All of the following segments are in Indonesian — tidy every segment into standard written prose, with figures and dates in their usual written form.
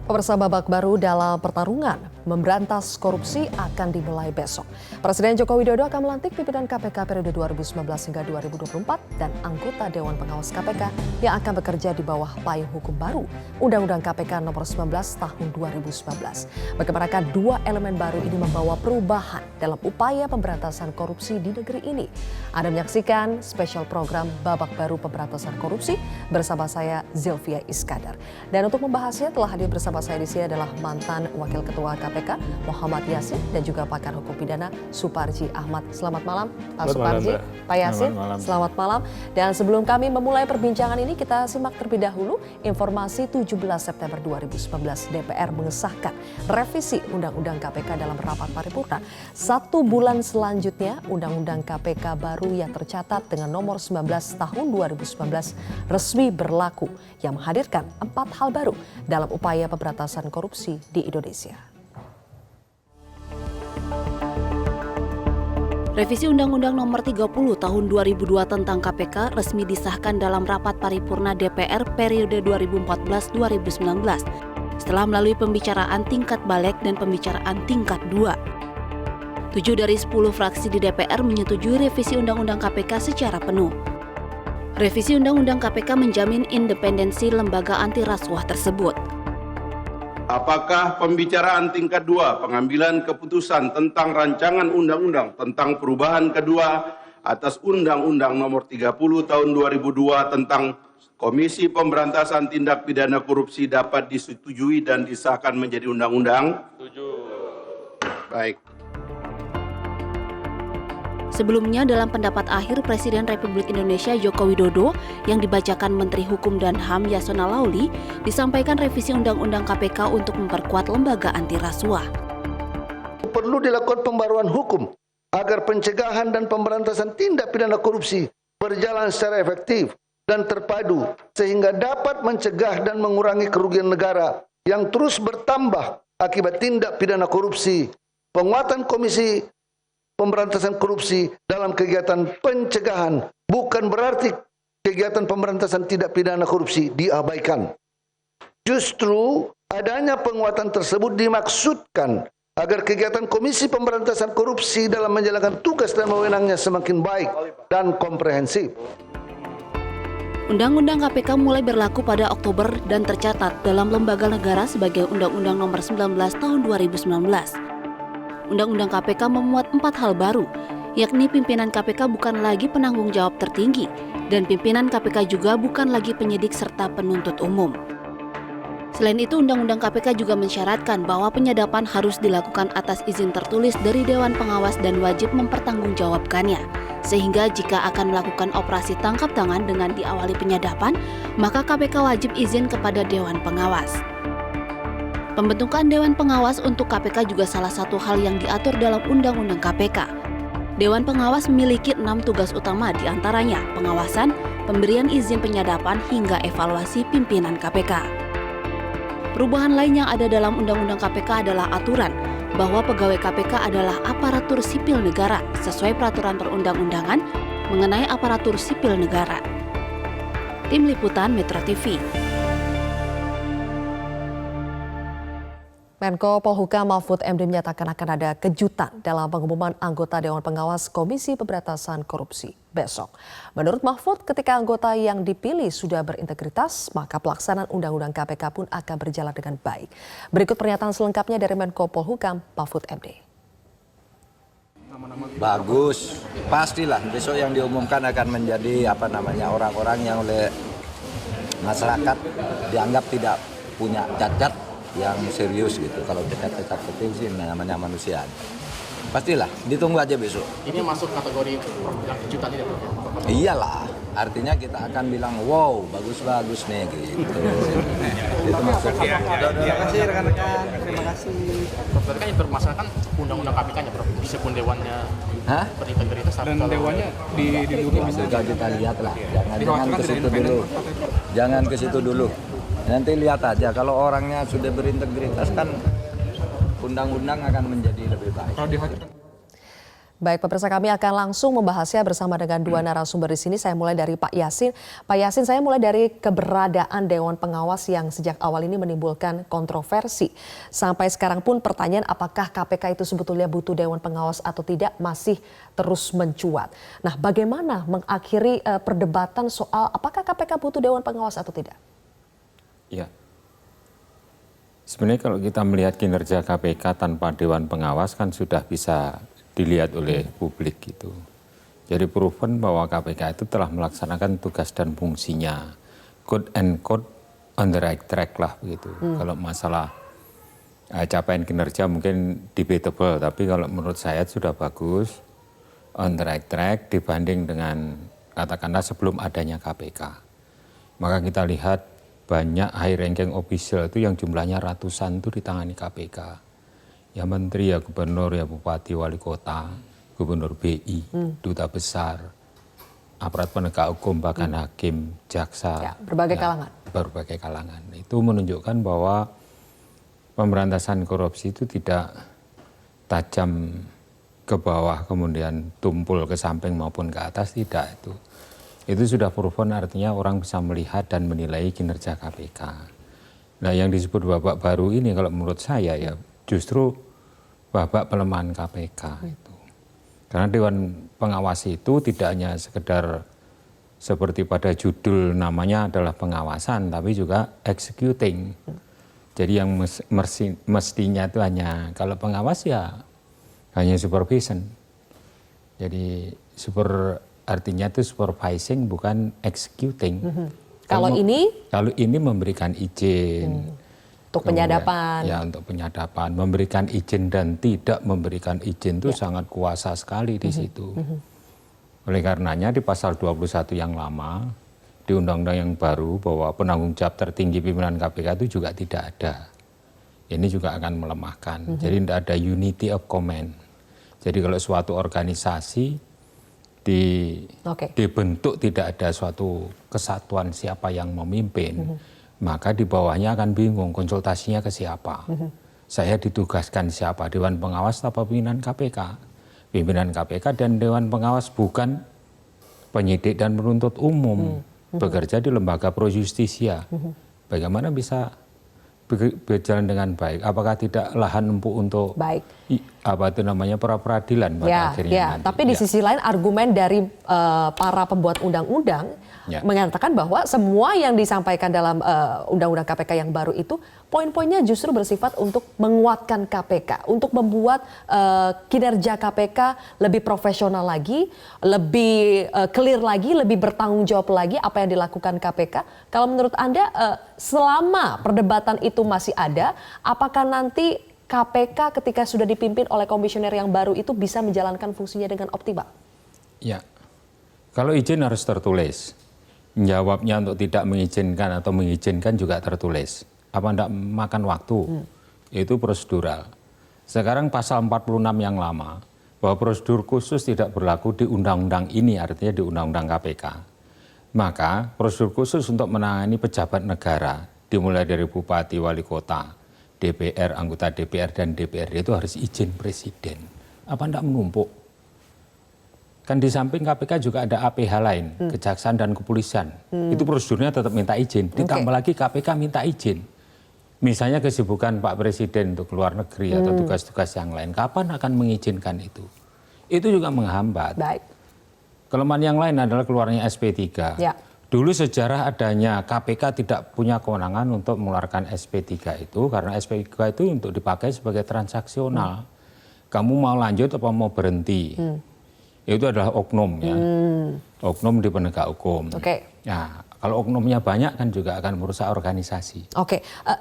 Pemirsa, babak baru dalam pertarungan memberantas korupsi akan dimulai besok. Presiden Joko Widodo akan melantik pimpinan KPK periode 2019 hingga 2024 dan anggota Dewan Pengawas KPK yang akan bekerja di bawah payung hukum baru Undang-Undang KPK nomor 19 tahun 2019. Bagaimana dua elemen baru ini membawa perubahan dalam upaya pemberantasan korupsi di negeri ini? Anda menyaksikan spesial program Babak Baru Pemberantasan Korupsi bersama saya Zilvia Iskandar. Dan untuk membahasnya telah hadir bersama saya di sini adalah mantan Wakil Ketua KPK Muhammad Yasin dan juga pakar hukum pidana Suparji Ahmad. Selamat malam Pak Suparji, Pak Yasin. Selamat malam. Dan sebelum kami memulai perbincangan ini, kita simak terlebih dahulu informasi 17 September 2019 DPR mengesahkan revisi Undang-Undang KPK dalam rapat paripurna. 1 bulan selanjutnya Undang-Undang KPK baru yang tercatat dengan nomor 19 tahun 2019 resmi berlaku yang menghadirkan 4 hal baru dalam upaya pemberantasan korupsi di Indonesia. Revisi Undang-Undang Nomor 30 Tahun 2002 tentang KPK resmi disahkan dalam rapat paripurna DPR periode 2014-2019 setelah melalui pembicaraan tingkat balik dan pembicaraan tingkat 2. 7 dari 10 fraksi di DPR menyetujui revisi Undang-Undang KPK secara penuh. Revisi Undang-Undang KPK menjamin independensi lembaga anti rasuah tersebut. Apakah pembicaraan tingkat 2 pengambilan keputusan tentang rancangan undang-undang tentang perubahan kedua atas Undang-Undang Nomor 30 Tahun 2002 tentang Komisi Pemberantasan Tindak Pidana Korupsi dapat disetujui dan disahkan menjadi undang-undang? Setuju. Baik. Sebelumnya dalam pendapat akhir Presiden Republik Indonesia Joko Widodo yang dibacakan Menteri Hukum dan HAM Yasona Laoly, disampaikan revisi Undang-Undang KPK untuk memperkuat lembaga anti rasuah. Perlu dilakukan pembaruan hukum agar pencegahan dan pemberantasan tindak pidana korupsi berjalan secara efektif dan terpadu sehingga dapat mencegah dan mengurangi kerugian negara yang terus bertambah akibat tindak pidana korupsi. Penguatan Komisi Pemberantasan korupsi dalam kegiatan pencegahan bukan berarti kegiatan pemberantasan tindak pidana korupsi diabaikan. Justru adanya penguatan tersebut dimaksudkan agar kegiatan Komisi Pemberantasan Korupsi dalam menjalankan tugas dan wewenangnya semakin baik dan komprehensif. Undang-Undang KPK mulai berlaku pada Oktober dan tercatat dalam lembaga negara sebagai Undang-Undang Nomor 19 Tahun 2019. Undang-Undang KPK memuat 4 hal baru, yakni pimpinan KPK bukan lagi penanggung jawab tertinggi dan pimpinan KPK juga bukan lagi penyidik serta penuntut umum. Selain itu, Undang-Undang KPK juga mensyaratkan bahwa penyadapan harus dilakukan atas izin tertulis dari Dewan Pengawas dan wajib mempertanggungjawabkannya. Sehingga jika akan melakukan operasi tangkap tangan dengan diawali penyadapan, maka KPK wajib izin kepada Dewan Pengawas. Pembentukan Dewan Pengawas untuk KPK juga salah satu hal yang diatur dalam Undang-Undang KPK. Dewan Pengawas memiliki 6 tugas utama, diantaranya pengawasan, pemberian izin penyadapan, hingga evaluasi pimpinan KPK. Perubahan lain yang ada dalam Undang-Undang KPK adalah aturan bahwa pegawai KPK adalah aparatur sipil negara sesuai peraturan perundang-undangan mengenai aparatur sipil negara. Tim Liputan Metro TV. Menko Polhukam Mahfud MD menyatakan akan ada kejutan dalam pengumuman anggota Dewan Pengawas Komisi Pemberantasan Korupsi besok. Menurut Mahfud, ketika anggota yang dipilih sudah berintegritas, maka pelaksanaan Undang-Undang KPK pun akan berjalan dengan baik. Berikut pernyataan selengkapnya dari Menko Polhukam Mahfud MD. Bagus, pastilah besok yang diumumkan akan menjadi orang-orang yang oleh masyarakat dianggap tidak punya cacat yang serius gitu. Kalau cacat kecil sih namanya manusia. Pastilah, ditunggu aja besok. Ini masuk kategori yang kejutan ini? Iyalah, artinya kita akan bilang wow, bagus-bagus nih gitu. Itu maksudnya. Terima kasih rekan-rekan, terima kasih. Berarti kan yang bermasalahkan Undang-Undang KPK-nya, meskipun dewannya berintegritas. Dan dewannya didukung bisa kita lihat lah. Jangan ke situ dulu. Jangan ke situ dulu. Nanti lihat aja, kalau orangnya sudah berintegritas kan undang-undang akan menjadi lebih baik. Baik, pemirsa, kami akan langsung membahasnya bersama dengan dua narasumber di sini. Saya mulai dari Pak Yasin. Pak Yasin, saya mulai dari keberadaan Dewan Pengawas yang sejak awal ini menimbulkan kontroversi. Sampai sekarang pun pertanyaan apakah KPK itu sebetulnya butuh Dewan Pengawas atau tidak masih terus mencuat. Nah, bagaimana mengakhiri perdebatan soal apakah KPK butuh Dewan Pengawas atau tidak? Ya, sebenarnya kalau kita melihat kinerja KPK tanpa Dewan Pengawas kan sudah bisa dilihat oleh publik gitu. Jadi proven bahwa KPK itu telah melaksanakan tugas dan fungsinya. Quote and quote on the right track lah begitu. Kalau masalah capaian kinerja mungkin debatable, tapi kalau menurut saya sudah bagus, on the right track dibanding dengan katakanlah sebelum adanya KPK. Maka kita lihat banyak high ranking official itu yang jumlahnya ratusan itu ditangani KPK. Ya menteri, ya gubernur, ya bupati, wali kota, gubernur BI, duta besar, aparat penegak hukum, bahkan hakim, jaksa. Ya, berbagai kalangan. Berbagai kalangan. Itu menunjukkan bahwa pemberantasan korupsi itu tidak tajam ke bawah kemudian tumpul ke samping maupun ke atas, tidak itu. Itu sudah proven, artinya orang bisa melihat dan menilai kinerja KPK. Nah, yang disebut babak baru ini kalau menurut saya ya justru babak pelemahan KPK itu. Karena Dewan Pengawas itu tidak hanya sekedar seperti pada judul namanya adalah pengawasan, tapi juga executing. Jadi yang mestinya itu hanya, kalau pengawas ya hanya supervision. Jadi artinya itu supervising bukan executing. Kalau ini memberikan izin. untuk penyadapan. Ya, untuk penyadapan. Memberikan izin dan tidak memberikan izin itu sangat kuasa sekali di situ. Oleh karenanya di pasal 21 yang lama, di undang-undang yang baru bahwa penanggung jawab tertinggi pimpinan KPK itu juga tidak ada. Ini juga akan melemahkan. Jadi tidak ada unity of command. Jadi kalau suatu organisasi dibentuk tidak ada suatu kesatuan siapa yang memimpin, maka di bawahnya akan bingung konsultasinya ke siapa. Saya ditugaskan siapa, Dewan Pengawas atau pimpinan KPK. Pimpinan KPK dan Dewan Pengawas bukan penyidik dan penuntut umum, bekerja di lembaga pro justisia. Bagaimana bisa berjalan dengan baik? Apakah tidak lahan empuk untuk pra peradilan pada akhirnya? Tapi di sisi lain argumen dari para pembuat undang-undang mengatakan bahwa semua yang disampaikan dalam undang-undang KPK yang baru itu poin-poinnya justru bersifat untuk menguatkan KPK, untuk membuat kinerja KPK lebih profesional lagi, lebih clear lagi, lebih bertanggung jawab lagi apa yang dilakukan KPK. Kalau menurut Anda selama perdebatan itu masih ada, apakah nanti KPK ketika sudah dipimpin oleh komisioner yang baru itu bisa menjalankan fungsinya dengan optimal? Ya, kalau izin harus tertulis. Jawabnya untuk tidak mengizinkan atau mengizinkan juga tertulis. Apa tidak makan waktu? Itu prosedural. Sekarang pasal 46 yang lama, bahwa prosedur khusus tidak berlaku di undang-undang ini, artinya di undang-undang KPK. Maka prosedur khusus untuk menangani pejabat negara, dimulai dari bupati, wali kota, DPR, anggota DPR, dan DPRD itu harus izin presiden. Apa tidak menumpuk? Kan di samping KPK juga ada APH lain, kejaksaan dan kepolisian. Itu prosedurnya tetap minta izin. Ditambah lagi KPK minta izin. Misalnya kesibukan Pak Presiden untuk keluar negeri atau tugas-tugas yang lain. Kapan akan mengizinkan itu? Itu juga menghambat. Kelemahan yang lain adalah keluarnya SP3. Dulu sejarah adanya KPK tidak punya kewenangan untuk mengeluarkan SP3 itu. Karena SP3 itu untuk dipakai sebagai transaksional. Kamu mau lanjut apa mau berhenti? Itu adalah oknum ya, oknum di penegak hukum. Ya, kalau oknumnya banyak kan juga akan merusak organisasi.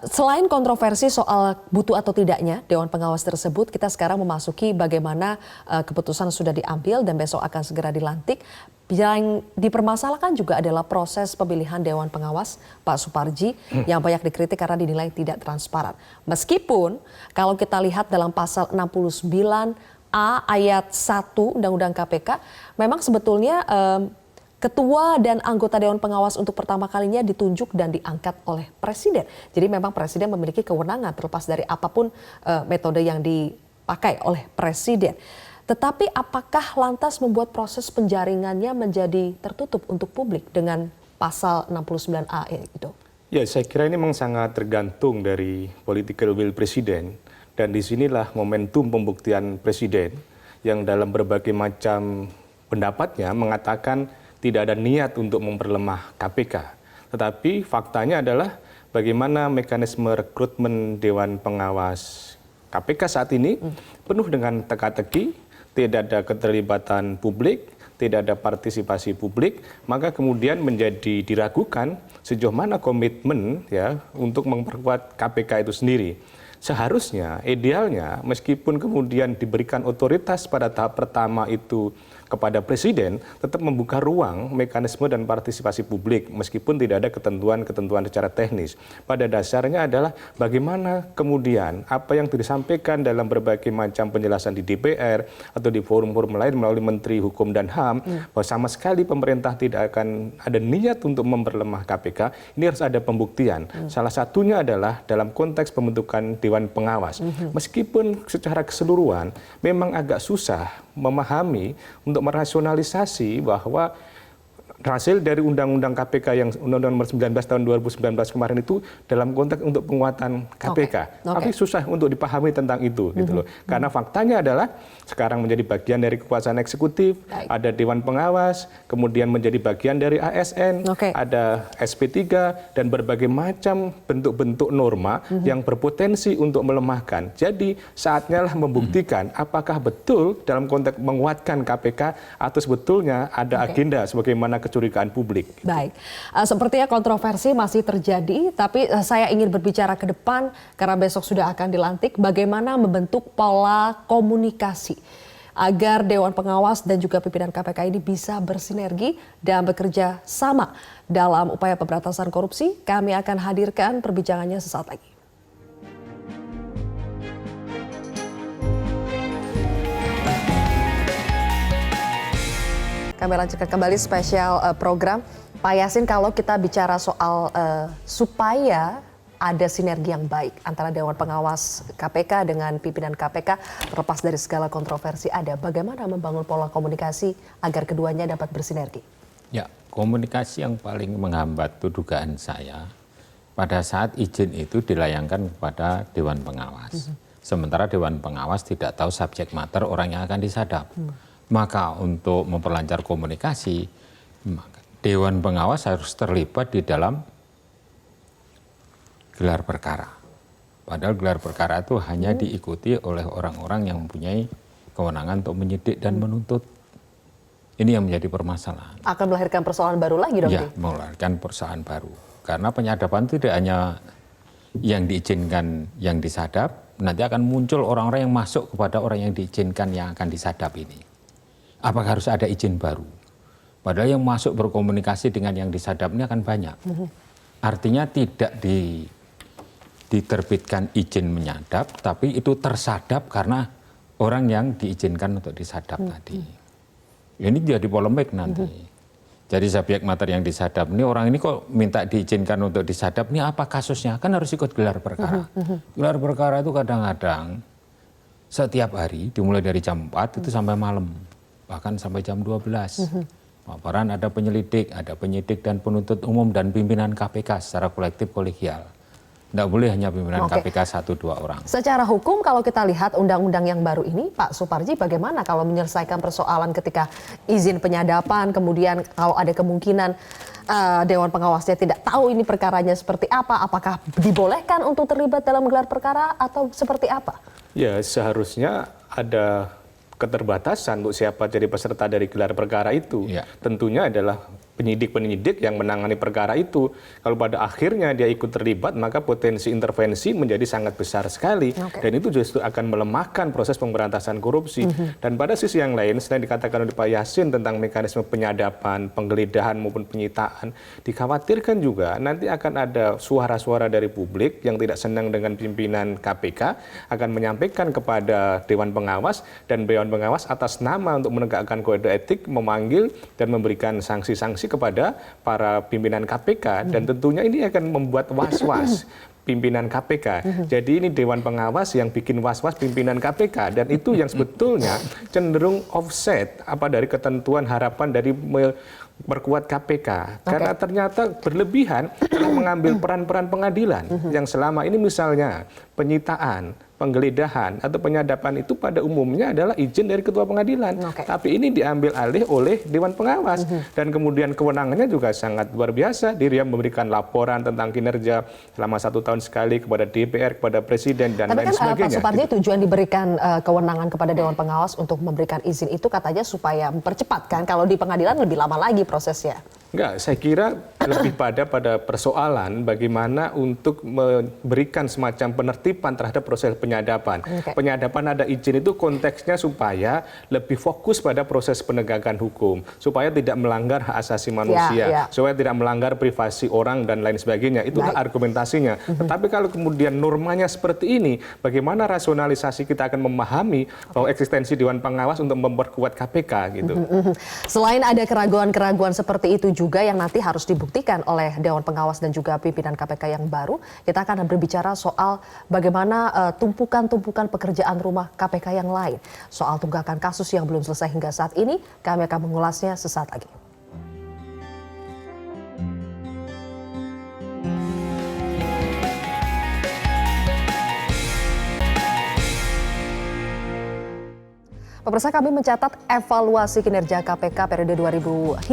Selain kontroversi soal butuh atau tidaknya Dewan Pengawas tersebut, kita sekarang memasuki bagaimana keputusan sudah diambil dan besok akan segera dilantik. Yang dipermasalahkan juga adalah proses pemilihan Dewan Pengawas Pak Suparji yang banyak dikritik karena dinilai tidak transparan. Meskipun kalau kita lihat dalam pasal 69 A ayat 1 Undang-Undang KPK, memang sebetulnya ketua dan anggota Dewan Pengawas untuk pertama kalinya ditunjuk dan diangkat oleh Presiden. Jadi memang Presiden memiliki kewenangan terlepas dari apapun metode yang dipakai oleh Presiden. Tetapi apakah lantas membuat proses penjaringannya menjadi tertutup untuk publik dengan pasal 69A itu? Ya, saya kira ini memang sangat tergantung dari political will presiden. Dan disinilah momentum pembuktian presiden yang dalam berbagai macam pendapatnya mengatakan tidak ada niat untuk memperlemah KPK. Tetapi faktanya adalah bagaimana mekanisme rekrutmen Dewan Pengawas KPK saat ini penuh dengan teka-teki, tidak ada keterlibatan publik, tidak ada partisipasi publik, maka kemudian menjadi diragukan sejauh mana komitmen ya untuk memperkuat KPK itu sendiri. Seharusnya, idealnya, meskipun kemudian diberikan otoritas pada tahap pertama itu kepada presiden, tetap membuka ruang, mekanisme dan partisipasi publik, meskipun tidak ada ketentuan-ketentuan secara teknis. Pada dasarnya adalah bagaimana kemudian apa yang disampaikan dalam berbagai macam penjelasan di DPR atau di forum-forum lain melalui Menteri Hukum dan HAM, bahwa sama sekali pemerintah tidak akan ada niat untuk memperlemah KPK, ini harus ada pembuktian. Salah satunya adalah dalam konteks pembentukan Dewan Pengawas. Meskipun secara keseluruhan memang agak susah memahami untuk merasionalisasi bahwa hasil dari Undang-Undang KPK yang Undang-Undang nomor 19 tahun 2019 kemarin itu dalam konteks untuk penguatan KPK. Tapi susah untuk dipahami tentang itu gitu loh. Karena faktanya adalah sekarang menjadi bagian dari kekuasaan eksekutif, ada Dewan Pengawas, kemudian menjadi bagian dari ASN, ada SP3 dan berbagai macam bentuk-bentuk norma yang berpotensi untuk melemahkan. Jadi saatnya lah membuktikan apakah betul dalam konteks menguatkan KPK atau sebetulnya ada agenda sebagaimana kecurigaan publik. Baik, sepertinya kontroversi masih terjadi, tapi saya ingin berbicara ke depan karena besok sudah akan dilantik bagaimana membentuk pola komunikasi agar Dewan Pengawas dan juga pimpinan KPK ini bisa bersinergi dan bekerja sama dalam upaya pemberantasan korupsi. Kami akan hadirkan perbincangannya sesaat lagi. Kami lanjutkan kembali spesial program. Pak Yasin, kalau kita bicara soal supaya ada sinergi yang baik antara Dewan Pengawas KPK dengan pimpinan KPK, terlepas dari segala kontroversi ada, bagaimana membangun pola komunikasi agar keduanya dapat bersinergi? Ya, komunikasi yang paling menghambat itu dugaan saya pada saat izin itu dilayangkan kepada Dewan Pengawas. Sementara Dewan Pengawas tidak tahu subjek mater orang yang akan disadap. Maka untuk memperlancar komunikasi, Dewan Pengawas harus terlibat di dalam gelar perkara. Padahal gelar perkara itu hanya diikuti oleh orang-orang yang mempunyai kewenangan untuk menyidik dan menuntut. Ini yang menjadi permasalahan. Akan melahirkan persoalan baru lagi dong? Ya, melahirkan persoalan baru. Karena penyadapan tidak hanya yang diizinkan yang disadap, nanti akan muncul orang-orang yang masuk kepada orang yang diizinkan yang akan disadap ini. Apakah harus ada izin baru? Padahal yang masuk berkomunikasi dengan yang disadap ini akan banyak. Artinya tidak diterbitkan izin menyadap, tapi itu tersadap karena orang yang diizinkan untuk disadap tadi. Ini jadi polemik nanti. Jadi subjek mater yang disadap ini, orang ini kok minta diizinkan untuk disadap, ini apa kasusnya? Kan harus ikut gelar perkara. Gelar perkara itu kadang-kadang setiap hari, dimulai dari jam 4 itu sampai malam. Bahkan sampai jam 12. Paparan ada penyelidik, ada penyidik dan penuntut umum dan pimpinan KPK secara kolektif kolegial. Tidak boleh hanya pimpinan KPK 1-2 orang. Secara hukum kalau kita lihat undang-undang yang baru ini, Pak Suparji, bagaimana kalau menyelesaikan persoalan ketika izin penyadapan, kemudian kalau ada kemungkinan Dewan Pengawasnya tidak tahu ini perkaranya seperti apa, apakah dibolehkan untuk terlibat dalam gelar perkara atau seperti apa? Ya, seharusnya ada keterbatasan untuk siapa jadi peserta dari gelar perkara itu. Tentunya adalah penyidik-penyidik yang menangani perkara itu. Kalau pada akhirnya dia ikut terlibat, maka potensi intervensi menjadi sangat besar sekali. Dan itu justru akan melemahkan proses pemberantasan korupsi. Dan pada sisi yang lain, selain dikatakan oleh Pak Yasin tentang mekanisme penyadapan, penggeledahan maupun penyitaan, dikhawatirkan juga nanti akan ada suara-suara dari publik yang tidak senang dengan pimpinan KPK, akan menyampaikan kepada Dewan Pengawas, dan Dewan Pengawas atas nama untuk menegakkan kode etik memanggil dan memberikan sanksi-sanksi kepada para pimpinan KPK, dan tentunya ini akan membuat was-was pimpinan KPK. Jadi ini Dewan Pengawas yang bikin was-was pimpinan KPK, dan itu yang sebetulnya cenderung offset dari ketentuan harapan dari perkuat KPK. Karena ternyata berlebihan dalam mengambil peran-peran pengadilan yang selama ini misalnya penyitaan, penggeledahan atau penyadapan itu pada umumnya adalah izin dari ketua pengadilan. Tapi ini diambil alih oleh Dewan Pengawas. Dan kemudian kewenangannya juga sangat luar biasa. Dia memberikan laporan tentang kinerja selama 1 tahun sekali kepada DPR, kepada Presiden, dan lain sebagainya. Tapi kan Pak Suparji, tujuan diberikan kewenangan kepada Dewan Pengawas untuk memberikan izin itu katanya supaya mempercepat kan. Kalau di pengadilan lebih lama lagi prosesnya. Enggak, saya kira lebih pada persoalan bagaimana untuk memberikan semacam penertiban terhadap proses penyadapan. Penyadapan ada izin itu konteksnya supaya lebih fokus pada proses penegakan hukum, supaya tidak melanggar hak asasi manusia, supaya tidak melanggar privasi orang dan lain sebagainya. Itulah argumentasinya. Tetapi kalau kemudian normanya seperti ini, bagaimana rasionalisasi kita akan memahami bahwa eksistensi Dewan Pengawas untuk memperkuat KPK gitu. Selain ada keraguan-keraguan seperti itu juga yang nanti harus dibuktikan oleh Dewan Pengawas dan juga pimpinan KPK yang baru, kita akan berbicara soal bagaimana tumpukan-tumpukan pekerjaan rumah KPK yang lain. Soal tunggakan kasus yang belum selesai hingga saat ini, kami akan mengulasnya sesaat lagi. Pemirsa, kami mencatat evaluasi kinerja KPK periode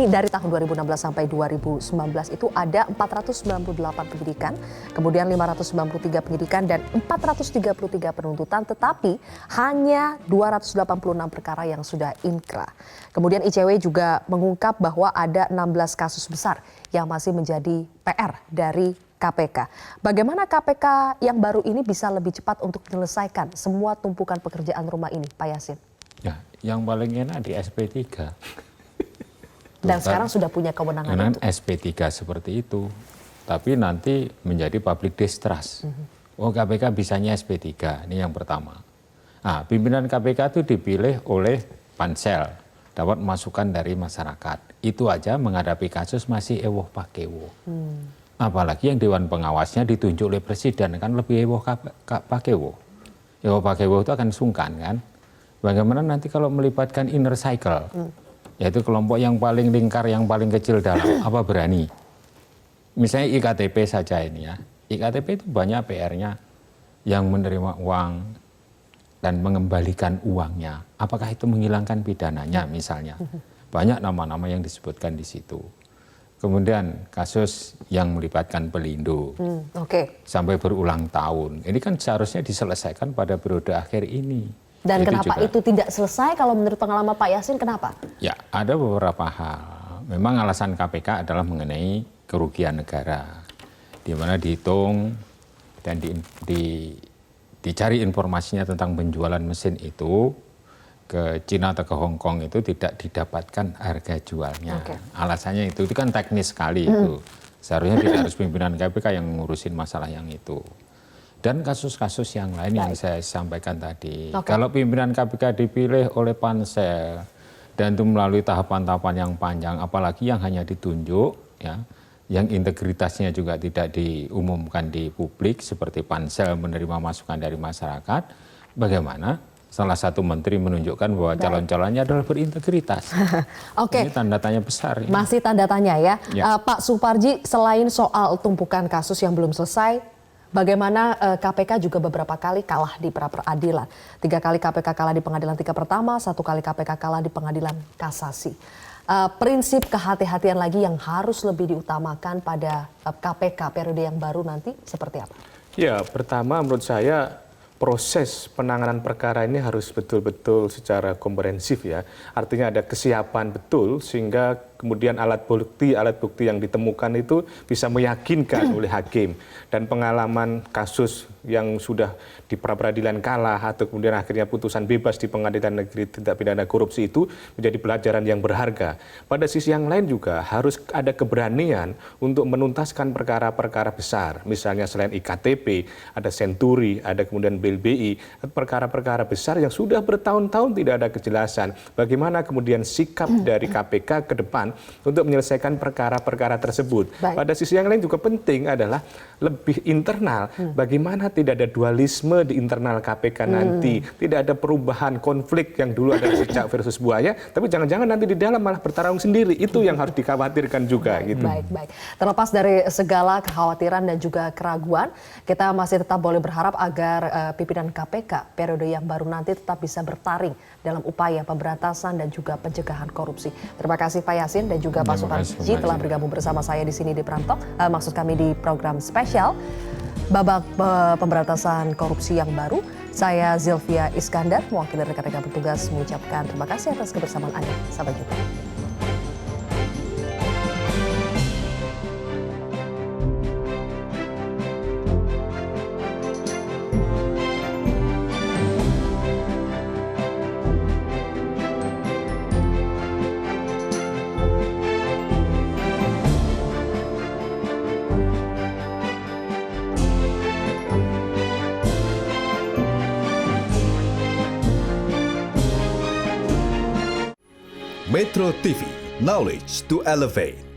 dari tahun 2016 sampai 2019 itu ada 498 penyidikan, kemudian 593 penyidikan dan 433 penuntutan, tetapi hanya 286 perkara yang sudah inkrah. Kemudian ICW juga mengungkap bahwa ada 16 kasus besar yang masih menjadi PR dari KPK. Bagaimana KPK yang baru ini bisa lebih cepat untuk menyelesaikan semua tumpukan pekerjaan rumah ini, Pak Yasin? Ya, yang paling enak di SP3. Dan sekarang sudah punya kewenangan itu. SP3 seperti itu. Tapi nanti menjadi public distrust. Oh, KPK bisanya SP3, ini yang pertama. Nah, pimpinan KPK itu dipilih oleh pansel, dapat masukan dari masyarakat. Itu aja menghadapi kasus masih ewoh pakewoh. Apalagi yang Dewan Pengawasnya ditunjuk oleh Presiden, kan lebih ewoh pakewoh. Ewoh pakewoh itu akan sungkan kan. Bagaimana nanti kalau melibatkan inner cycle, yaitu kelompok yang paling lingkar, yang paling kecil dalam, apa berani? Misalnya IKTP saja ini ya, IKTP itu banyak PR-nya, yang menerima uang dan mengembalikan uangnya. Apakah itu menghilangkan pidananya misalnya? Banyak nama-nama yang disebutkan di situ. Kemudian kasus yang melibatkan Pelindo, sampai berulang tahun. Ini kan seharusnya diselesaikan pada periode akhir ini. Dan kenapa itu tidak selesai kalau menurut pengalaman Pak Yasin, kenapa? Ya, ada beberapa hal. Memang alasan KPK adalah mengenai kerugian negara, di mana dihitung dan dicari informasinya tentang penjualan mesin itu ke Cina atau ke Hong Kong itu tidak didapatkan harga jualnya. Alasannya itu kan teknis sekali itu. Seharusnya tidak harus pimpinan KPK yang ngurusin masalah yang itu. Dan kasus-kasus yang lain yang saya sampaikan tadi. Kalau pimpinan KPK dipilih oleh pansel dan itu melalui tahapan-tahapan yang panjang, apalagi yang hanya ditunjuk, ya, yang integritasnya juga tidak diumumkan di publik, seperti pansel menerima masukan dari masyarakat, bagaimana salah satu menteri menunjukkan bahwa calon-calonnya adalah berintegritas. Ini tanda tanya besar. Masih tanda tanya ya. Pak Suparji, selain soal tumpukan kasus yang belum selesai, bagaimana KPK juga beberapa kali kalah di pra-peradilan. 3 kali KPK kalah di pengadilan tingkat pertama, 1 kali KPK kalah di pengadilan kasasi. Prinsip kehati-hatian lagi yang harus lebih diutamakan pada KPK periode yang baru nanti seperti apa? Ya, pertama menurut saya proses penanganan perkara ini harus betul-betul secara komprehensif ya. Artinya ada kesiapan betul sehingga kemudian alat bukti yang ditemukan itu bisa meyakinkan oleh hakim. Dan pengalaman kasus yang sudah di pra-peradilan kalah atau kemudian akhirnya putusan bebas di Pengadilan Negeri Tindak Pidana Korupsi itu menjadi pelajaran yang berharga. Pada sisi yang lain juga harus ada keberanian untuk menuntaskan perkara-perkara besar. Misalnya selain IKTP, ada Senturi, ada kemudian BLBI, perkara-perkara besar yang sudah bertahun-tahun tidak ada kejelasan. Bagaimana kemudian sikap dari KPK ke depan ruang untuk menyelesaikan perkara-perkara tersebut. Baik. Pada sisi yang lain juga penting adalah lebih internal, bagaimana tidak ada dualisme di internal KPK nanti, tidak ada perubahan konflik yang dulu ada cicak versus buaya, tapi jangan-jangan nanti di dalam malah bertarung sendiri. Itu yang harus dikhawatirkan juga. Gitu. Baik. Terlepas dari segala kekhawatiran dan juga keraguan, kita masih tetap boleh berharap agar pimpinan KPK periode yang baru nanti tetap bisa bertaring dalam upaya pemberantasan dan juga pencegahan korupsi. Terima kasih Pak Yasin dan juga Pak Suparji telah bergabung bersama saya di sini di Prantok. Maksud kami di program spesial babak pemberantasan korupsi yang baru. Saya Zilvia Iskandar, mewakili rekan-rekan petugas mengucapkan terima kasih atas kebersamaan Anda. Sampai jumpa. Metro TV, knowledge to elevate.